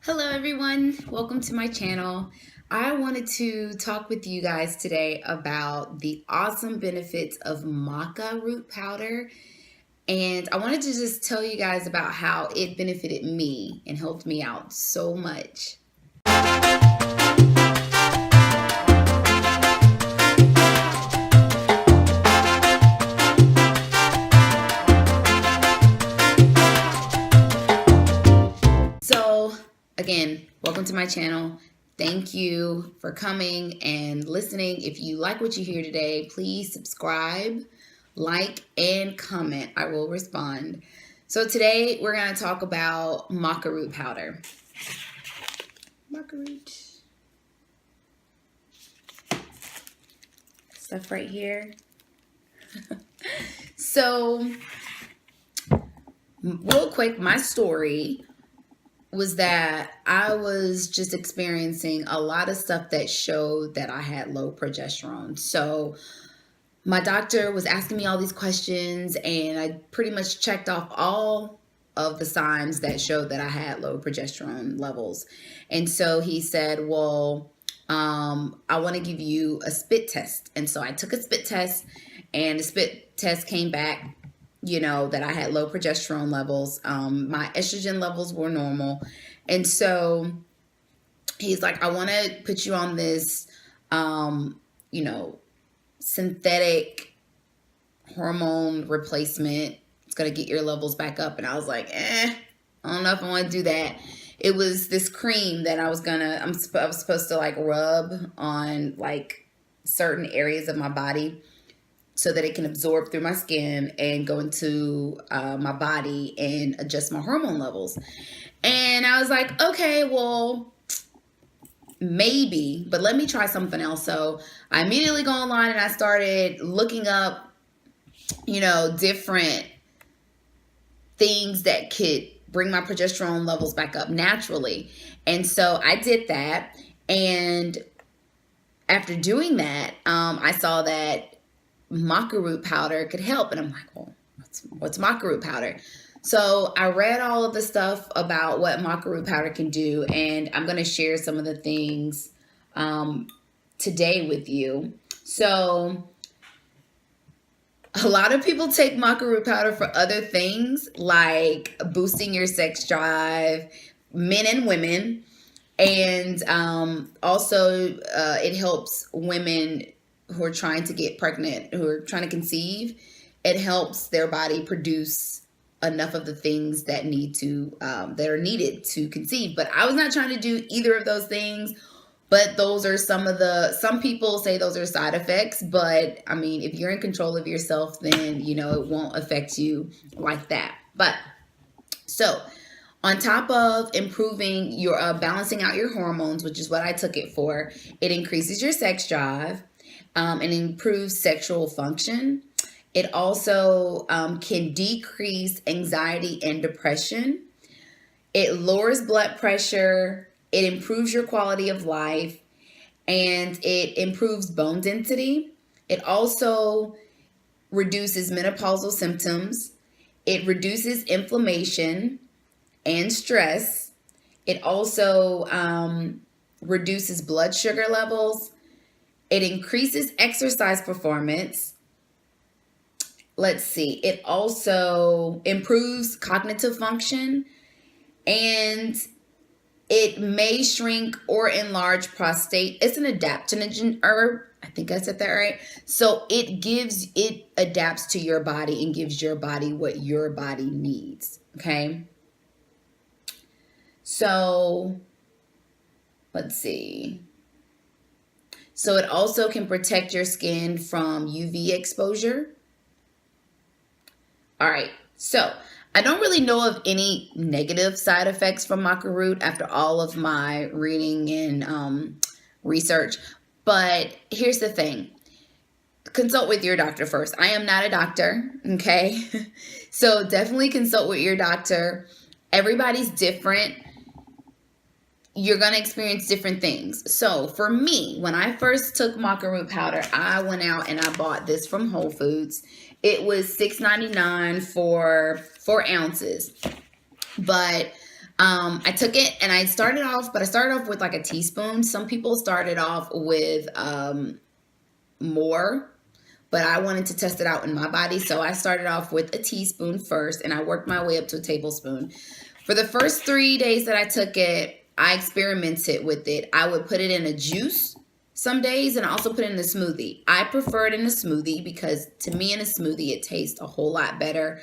Hello everyone, welcome to my channel. I wanted to talk with you guys today about the awesome benefits of maca root powder, and I wanted to just tell you guys about how it benefited me and helped me out so much. So again, welcome to my channel. Thank you for coming and listening. If you like what you hear today, please subscribe, like, and comment. I will respond. So today we're going to talk about maca root powder. Maca root. Stuff right here. So real quick, my story was that I was just experiencing a lot of stuff that showed that I had low progesterone. So my doctor was asking me all these questions, and I pretty much checked off all of the signs that showed that I had low progesterone levels. And so he said, well, I want to give you a spit test. And so I took a spit test, and the spit test came back, that I had low progesterone levels. My estrogen levels were normal. And so he's like, I want to put you on this, synthetic hormone replacement. It's going to get your levels back up. And I was like, I don't know if I want to do that. It was this cream that I was supposed to like rub on like certain areas of my body, so that it can absorb through my skin and go into my body and adjust my hormone levels. And I was like, okay, well, maybe, but let me try something else. So I immediately go online and I started looking up, different things that could bring my progesterone levels back up naturally. And so I did that. And after doing that, I saw that maca root powder could help. And I'm like, well, what's maca root powder? So I read all of the stuff about what maca root powder can do, and I'm going to share some of the things today with you. So a lot of people take maca root powder for other things, like boosting your sex drive, men and women. And also it helps women who are trying to get pregnant, who are trying to conceive. It helps their body produce enough of the things that that are needed to conceive. But I was not trying to do either of those things. But those are some people say those are side effects. But I mean, if you're in control of yourself, then, it won't affect you like that. But so on top of improving your balancing out your hormones, which is what I took it for, it increases your sex drive. And improves sexual function. It also can decrease anxiety and depression. It lowers blood pressure. It improves your quality of life. And it improves bone density. It also reduces menopausal symptoms. It reduces inflammation and stress. It also reduces blood sugar levels. It increases exercise performance. Let's see. It also improves cognitive function, and it may shrink or enlarge prostate. It's an adaptogen herb. I think I said that right. So it adapts to your body and gives your body what your body needs. Okay. So let's see. So it also can protect your skin from UV exposure. All right. So I don't really know of any negative side effects from maca root after all of my reading and research. But here's the thing. Consult with your doctor first. I am not a doctor. Okay. So definitely consult with your doctor. Everybody's different. You're going to experience different things. So for me, when I first took maca root powder, I went out and I bought this from Whole Foods. It was $6.99 for 4 ounces. But I took it and I started off, but I started off with like a teaspoon. Some people started off with more, but I wanted to test it out in my body. So I started off with a teaspoon first and I worked my way up to a tablespoon. For the first 3 days that I took it, I experimented with it. I would put it in a juice some days and I also put it in a smoothie. I prefer it in a smoothie because to me in a smoothie, it tastes a whole lot better.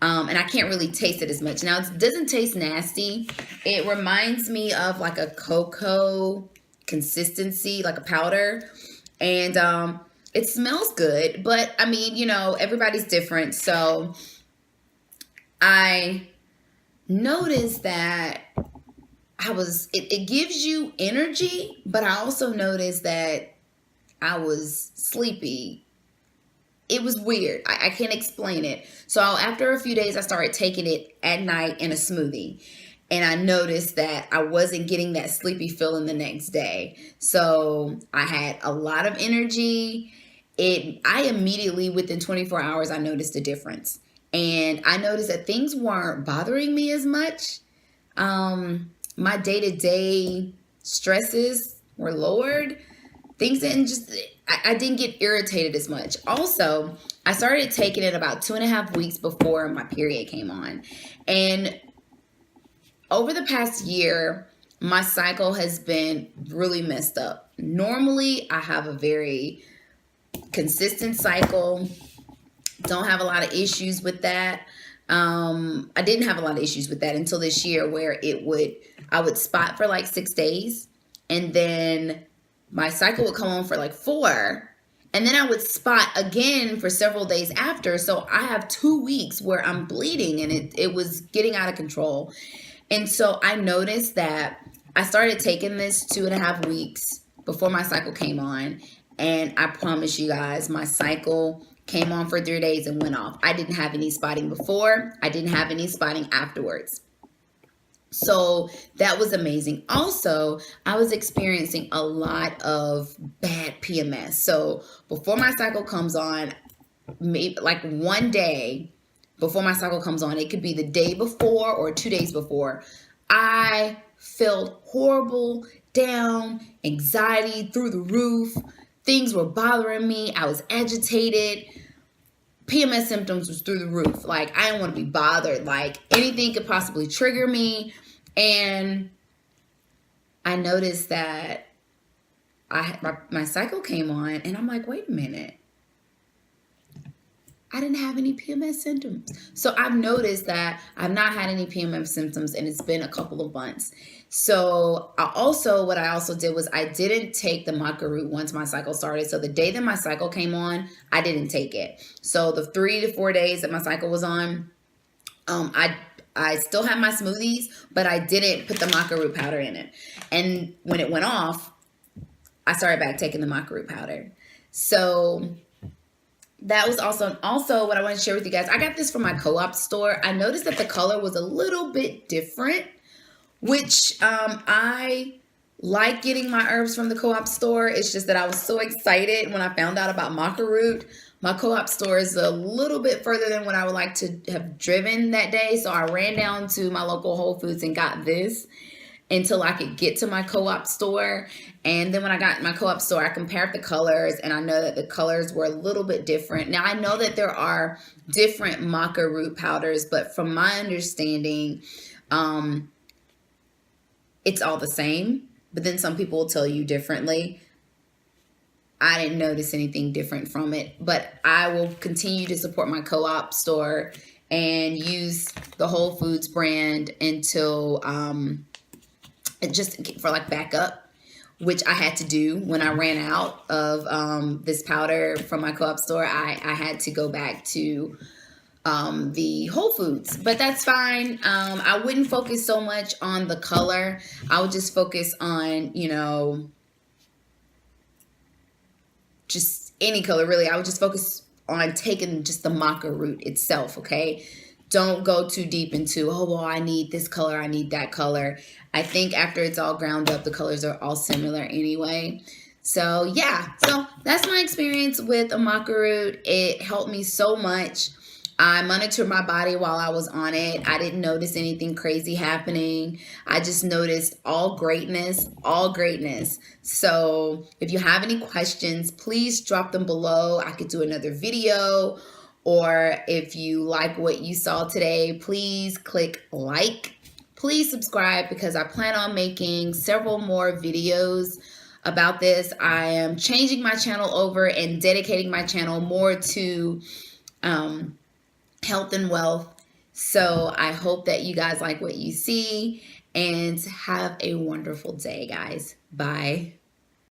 And I can't really taste it as much. Now, it doesn't taste nasty. It reminds me of like a cocoa consistency, like a powder. And it smells good. But, I mean, you know, everybody's different. So I noticed that it gives you energy. But I also noticed that I was sleepy. It was weird. I can't explain it. So after a few days, I started taking it at night in a smoothie. And I noticed that I wasn't getting that sleepy feeling the next day. So I had a lot of energy. I immediately, within 24 hours, I noticed a difference. And I noticed that things weren't bothering me as much. My day-to-day stresses were lowered. Things didn't I didn't get irritated as much. Also, I started taking it about 2.5 weeks before my period came on. And over the past year, my cycle has been really messed up. Normally, I have a very consistent cycle. Don't have a lot of issues with that. I didn't have a lot of issues with that until this year where I would spot for like 6 days and then my cycle would come on for like 4 and then I would spot again for several days after. So I have 2 weeks where I'm bleeding and it was getting out of control. And so I noticed that I started taking this 2.5 weeks before my cycle came on. And I promise you guys, my cycle came on for 3 days and went off. I didn't have any spotting before. I didn't have any spotting afterwards. So that was amazing. Also, I was experiencing a lot of bad PMS. So before my cycle comes on, maybe like one day before my cycle comes on, it could be the day before or 2 days before, I felt horrible, down, anxiety through the roof. Things were bothering me. I was agitated. PMS symptoms was through the roof. Like, I didn't want to be bothered. Like, anything could possibly trigger me. And I noticed that my cycle came on, and I'm like, wait a minute. I didn't have any PMS symptoms. So I've noticed that I've not had any PMS symptoms, and it's been a couple of months. So what I also did was I didn't take the Maca Root once my cycle started. So the day that my cycle came on, I didn't take it. So the 3 to 4 days that my cycle was on, I still had my smoothies, but I didn't put the Maca Root powder in it. And when it went off, I started back taking the Maca Root powder. So that was also what I want to share with you guys. I got this from my co-op store. I noticed that the color was a little bit different, which I like getting my herbs from the co-op store. It's just that I was so excited when I found out about Maca Root. My co-op store is a little bit further than what I would like to have driven that day. So I ran down to my local Whole Foods and got this until I could get to my co-op store. And then when I got in my co-op store, I compared the colors, and I know that the colors were a little bit different. Now, I know that there are different Maca Root powders, but from my understanding, it's all the same. But then some people will tell you differently. I didn't notice anything different from it, but I will continue to support my co-op store and use the Whole Foods brand until just for like backup, which I had to do when I ran out of this powder from my co-op store. I had to go back to the Whole Foods, but that's fine. I wouldn't focus so much on the color. I would just focus on, just any color, really. I would just focus on taking just the Maca Root itself, okay? Don't go too deep into, oh, well, I need this color, I need that color. I think after it's all ground up, the colors are all similar anyway. So, yeah. So, that's my experience with a Maca Root. It helped me so much. I monitored my body while I was on it. I didn't notice anything crazy happening. I just noticed all greatness, all greatness. So if you have any questions, please drop them below. I could do another video. Or if you like what you saw today, please click like. Please subscribe because I plan on making several more videos about this. I am changing my channel over and dedicating my channel more to health and wealth. So I hope that you guys like what you see and have a wonderful day, guys. Bye.